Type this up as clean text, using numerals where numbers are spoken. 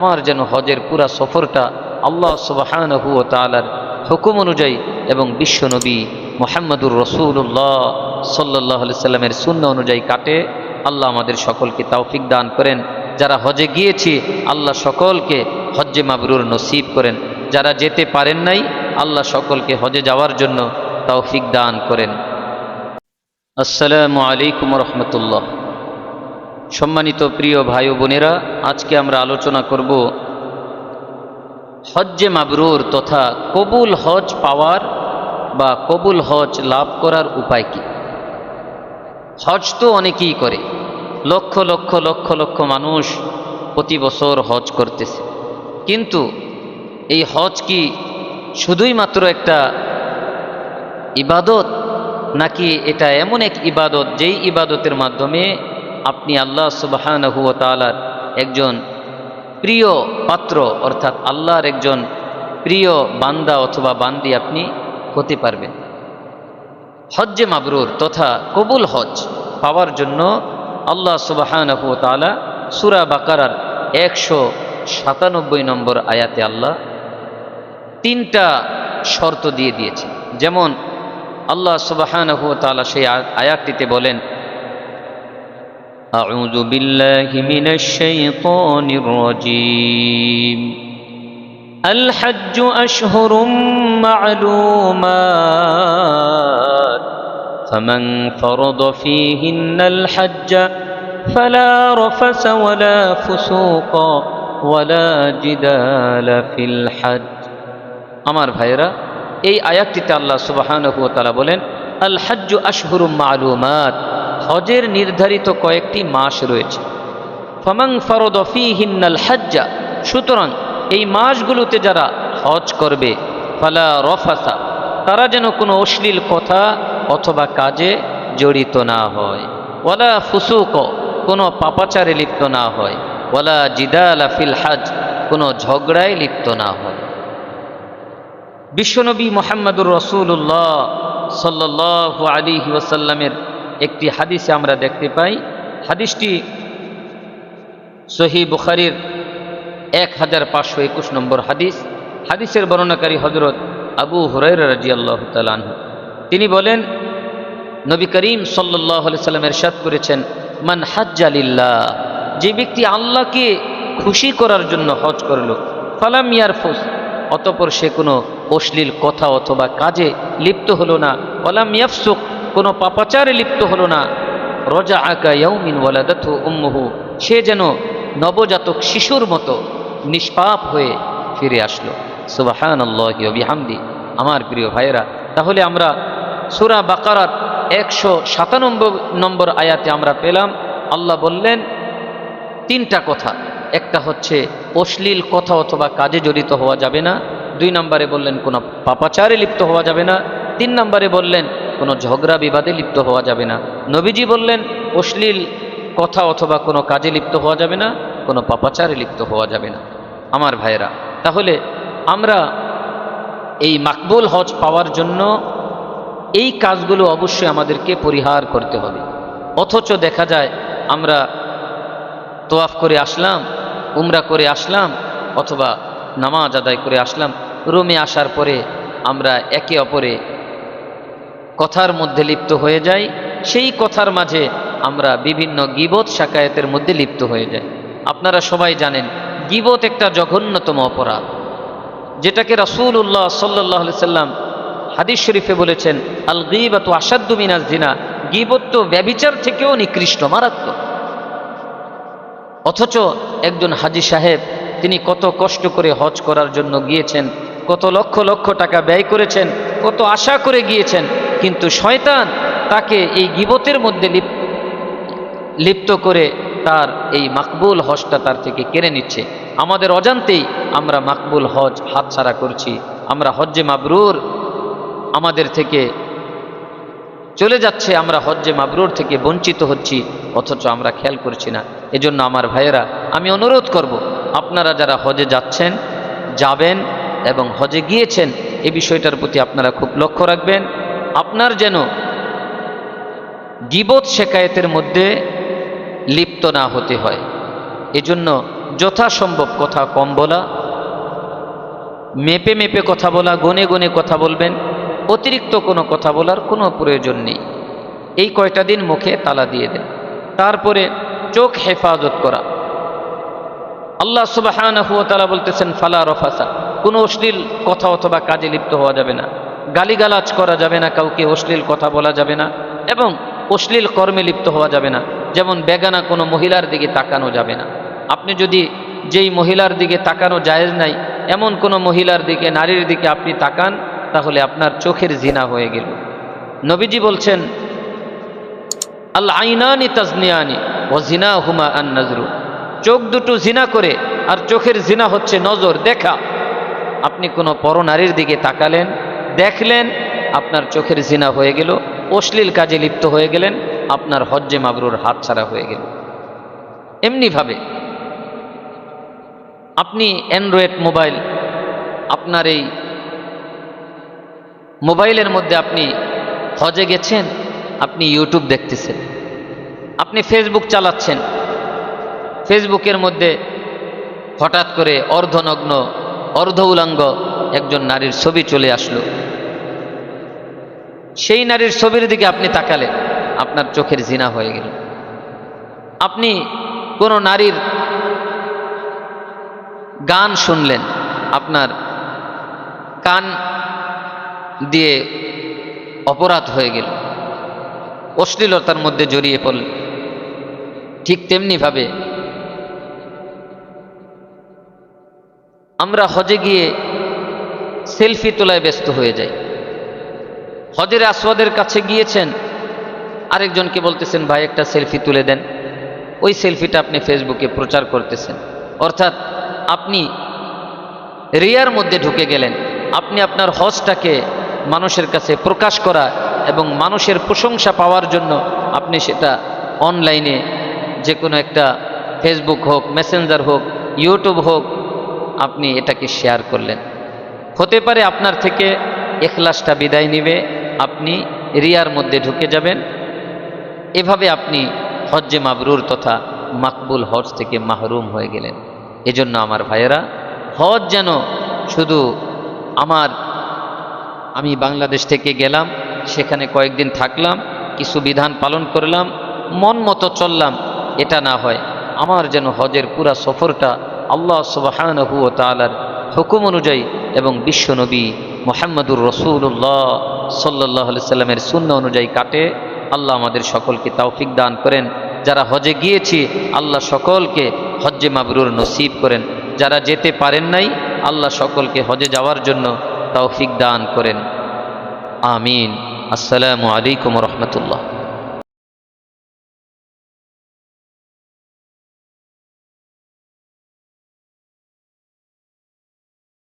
আমার যেন হজের পুরা সফরটা আল্লাহ সুবহানাহু ওয়া তাআলার হুকুম অনুযায়ী এবং বিশ্বনবী মুহাম্মদুর রাসূলুল্লাহ সাল্লাল্লাহু আলাইহি সাল্লামের সুন্নাহ অনুযায়ী কাটে। আল্লাহ আমাদের সকলকে তৌফিক দান করেন। যারা হজে গিয়েছি আল্লাহ সকলকে হজ্জে মাবরুর নসিব করেন। যারা যেতে পারেন নাই আল্লাহ সকলকে হজে যাওয়ার জন্য তৌফিক দান করেন। আসসালামু আলাইকুম ওয়া রাহমাতুল্লাহ। সম্মানিত প্রিয় ভাই ও বোনেরা, আজকে আমরা আলোচনা করব হজ্জে মাবরুর তথা কবুল হজ পাওয়ার বা কবুল হজ লাভ করার উপায় কি। হজ তো অনেকেই করে, লক্ষ লক্ষ লক্ষ লক্ষ মানুষ প্রতি বছর হজ করতেছে, কিন্তু এই হজ কি শুধুই মাত্র একটা ইবাদত, নাকি এটা এমন এক ইবাদত যেই ইবাদতের মাধ্যমে আপনি আল্লাহ সুবহানাহু ওয়া তাআলার একজন প্রিয় পাত্র অর্থাৎ আল্লাহর একজন প্রিয় বান্দা অথবা বান্দি আপনি হতে পারবেন। হজ্জে মাবরুর তথা কবুল হজ পাওয়ার জন্য আল্লাহ সুবহানাহু ওয়া তাআলা সূরা বাকারার 197 নম্বর আয়াতে আল্লাহ তিনটা শর্ত দিয়ে দিয়েছে। যেমন আল্লাহ সুবহানাহু ওয়া তাআলা সেই আয়াতটিতে বলেন, আউযু বিল্লাহি মিনাশ শাইতানির রাজীম, আল হজ্জু আশহুরুম মা'লুমাত ফামান ফারাদা ফীহিন্নাল হজ্জা ফালা রাফাসা ওয়ালা ফুসুকা ওয়ালা জিদালা ফিল হজ্জ। আমার ভাইরা, এই আয়াতটিতে আল্লাহ সুবহানাহু ওয়া তাআলা বলেন, আল হজ্জু আশহুরুম মা'লুমাত, হজের নির্ধারিত কয়েকটি মাস রয়েছে। ফামান ফারাদা ফীহিন্নাল হজ্জা, সুতরাং এই মাসগুলোতে যারা হজ করবে, ফালা রাফাসা, তারা যেন কোনো অশ্লীল কথা অথবা কাজে জড়িত না হয়, ওয়ালা ফুসুক, কোনো পাপাচারে লিপ্ত না হয়, ওয়ালা জিদালা ফিল হজ, কোনো ঝগড়ায় লিপ্ত না হয়। বিশ্বনবী মুহাম্মদুর রাসূলুল্লাহ সাল্লাল্লাহু আলাইহি ওয়াসাল্লামের একটি হাদিসে আমরা দেখতে পাই, হাদিসটি সহিহ বুখারীর 1521 নম্বর হাদিস। হাদিসের বর্ণনাকারী হযরত আবু হুরায়রা রাদিয়াল্লাহু তাআলা আনহু, তিনি বলেন, নবী করিম সাল্লাল্লাহু আলাইহি সাল্লাম ইরশাদ করেছেন, মান হাজ্জা লিল্লাহ, যে ব্যক্তি আল্লাহকে খুশি করার জন্য হজ করলো, ফালাম ইয়ারফুস, অতঃপর সে কোনো অশ্লীল কথা অথবা কাজে লিপ্ত হলো না, ওয়ালাম ইয়াফসুক, কোনো পাপাচারে লিপ্ত হলো না, রাজাআ কায়াউমিন ওয়ালাদাতহু উম্মুহু, সে যেন নবজাতক শিশুর মতো নিষ্পাপ হয়ে ফিরে আসলো। সুবহানাল্লাহি ওয়া বিহামদি। আমার প্রিয় ভাইয়েরা, তাহলে আমরা সূরা বাকারার 197 নম্বর আয়াতে আমরা পেলাম আল্লাহ বললেন তিনটা কথা। একটা হচ্ছে অশ্লীল কথা অথবা কাজে জড়িত হওয়া যাবে না, 2 নম্বরে বললেন কোনো পাপাচারে লিপ্ত হওয়া যাবে না, 3 নম্বরে বললেন কোনো ঝগড়া বিবাদে লিপ্ত হওয়া যাবে না। নবীজি বললেন অশ্লীল কথা অথবা কোনো কাজে লিপ্ত হওয়া যাবে না, কোনো পাপাচারে লিপ্ত হওয়া যাবে না। আমার ভাইয়েরা, তাহলে আমরা এই মাকবুল হজ পাওয়ার জন্য এই কাজগুলো অবশ্যই আমাদেরকে পরিহার করতে হবে। অথচ দেখা যায় আমরা তোয়াফ করে আসলাম, উমরা করে আসলাম, অথবা নামাজ আদায় করে আসলাম, রুমে আসার পরে আমরা একে অপরে কথার মধ্যে লিপ্ত হয়ে যাই। সেই কথার মাঝে আমরা বিভিন্ন গীবত শাকায়াতের মধ্যে লিপ্ত হয়ে যাই। আপনারা সবাই জানেন গীবত একটা জঘন্যতম অপরাধ, যেটাকে রাসূলুল্লাহ সাল্লাল্লাহু আলাইহি সাল্লাম হাদিস শরীফে বলেছেন, আল গীবাতু আশাদ্দু মিনাজ জিনা, গীবত তো ব্যভিচার থেকেও নিকৃষ্ট, মারাত্মক। অথচ একজন হাজী সাহেব, তিনি কত কষ্ট করে হজ করার জন্য গিয়েছেন, কত লক্ষ লক্ষ টাকা ব্যয় করেছেন, কত আশা করে গিয়েছেন, কিন্তু শয়তান তাকে এই গীবতের মধ্যে লিপ্ত করে তার এই মাকবুল হজটা তার থেকে কেড়ে নিচ্ছে। আমাদের অজান্তেই আমরা মাকবুল হজ হাতছাড়া করছি, আমরা হজ্জে মাবরুর আমাদের থেকে চলে যাচ্ছে, আমরা হজ্জে মাবরুর থেকে বঞ্চিত হচ্ছি, অথচ আমরা খেয়াল করছি না। এজন্য আমার ভাইয়েরা, আমি অনুরোধ করব, আপনারা যারা হজে যাচ্ছেন, যাবেন এবং হজে গিয়েছেন, এই বিষয়টার প্রতি আপনারা খুব লক্ষ্য রাখবেন। আপনার যেন গীবত শেকায়েতের মধ্যে লিপ্ত না হতে হয়। এজন্য যথাসম্ভব কথা কম বলা, মেপে মেপে কথা বলা, গনে গনে কথা বলবেন, অতিরিক্ত কোনো কথা বলার কোনো প্রয়োজন নেই। এই কয়টা দিন মুখে তালা দিয়ে দেন। তারপরে চোখ হেফাজত করা। আল্লাহ সুবহানাহু ওয়া তাআলা বলতেছেন ফালা রফাসা, কোনো অশ্লীল কথা অথবা কাজে লিপ্ত হওয়া যাবে না, গালিগালাজ করা যাবে না, কাউকে অশ্লীল কথা বলা যাবে না, এবং অশ্লীল কর্মে লিপ্ত হওয়া যাবে না। যেমন বেগানা কোনো মহিলার দিকে তাকানো যাবে না। আপনি যদি যেই মহিলার দিকে তাকানো জায়েজ নাই এমন কোনো মহিলার দিকে, নারীর দিকে আপনি তাকান, তাহলে আপনার চোখের জিনা হয়ে গেল। নবীজি বলছেন আল আইনানি তাজনিয়ানি ওয়া জিনাহুমা আন নজরু, চোখ দুটো জিনা করে, আর চোখের জিনা হচ্ছে নজর, দেখা। আপনি কোনো পরনারীর দিকে তাকালেন, দেখলেন, আপনার চোখের জিনা হয়ে গেল, অশ্লীল কাজে লিপ্ত হয়ে গেলেন, আপনার হজ্জে মাবরুর হাতছাড়া হয়ে গেল। এমনিভাবে আপনি অ্যান্ড্রয়েড মোবাইল, আপনার এই মোবাইলের মধ্যে আপনি হজে গেছেন, আপনি ইউটিউব দেখতেছেন, আপনি ফেসবুক চালাচ্ছেন, ফেসবুকের মধ্যে হঠাৎ করে অর্ধনগ্ন, অর্ধ উলঙ্গ একজন নারীর ছবি চলে আসলো, সেই নারীর ছবির দিকে আপনি তাকালেন, আপনার চোখের জিনা হয়ে গেল। আপনি কোনো নারীর গান শুনলেন, আপনার কান দিয়ে অপরাধ হয়ে গেল, অশ্লীলতার মধ্যে জড়িয়ে পড়লেন। ঠিক তেমনিভাবে আমরা হজে গিয়ে সেলফি তোলায় ব্যস্ত হয়ে যাই। হজের আসওয়াদের কাছে গিয়েছেন, আরেকজনকে বলতেছেন ভাই একটা সেলফি তুলে দেন, ওই সেলফিটা আপনি ফেসবুকে প্রচার করতেছেন। অর্থাৎ আপনি রিয়ার মধ্যে ঢুকে গেলেন। আপনি আপনার হজটাকে মানুষের কাছে প্রকাশ করা এবং মানুষের প্রশংসা পাওয়ার জন্য আপনি সেটা অনলাইনে, যে কোনো একটা ফেসবুক হোক, মেসেঞ্জার হোক, ইউটিউব হোক, আপনি এটাকে শেয়ার করলেন। হতে পারে আপনার থেকে ইখলাসটা বিদায় নিবে, আপনি রিয়ার মধ্যে ঢুকে যাবেন। এভাবে আপনি হজ্জে মাবরুর তথা মাকবুল হজ থেকে মাহরুম হয়ে গেলেন। এজন্য আমার ভাইয়েরা, হজ যেন শুধু আমি বাংলাদেশ থেকে গেলাম, সেখানে কয়েকদিন থাকলাম, কিছু বিধান পালন করলাম, মন মতো চললাম, এটা না হয়। আমার যেন হজের পুরা সফরটা আল্লাহ সুবহানাহু ওয়া তাআলার হুকুম অনুযায়ী এবং বিশ্বনবী মুহাম্মদুর রাসূলুল্লাহ সাল্লাল্লাহু আলাইহি সাল্লামের সুন্নাহ অনুযায়ী কাটে। আল্লাহ আমাদের সকলকে তৌফিক দান করেন। যারা হজে গিয়েছি আল্লাহ সকলকে হজ্জে মাবরুর নসিব করেন। যারা যেতে পারেন নাই আল্লাহ সকলকে হজে যাওয়ার জন্য তৌফিক দান করেন। আমিন। আসসালামু আলাইকুম ওয়া রাহমাতুল্লাহ।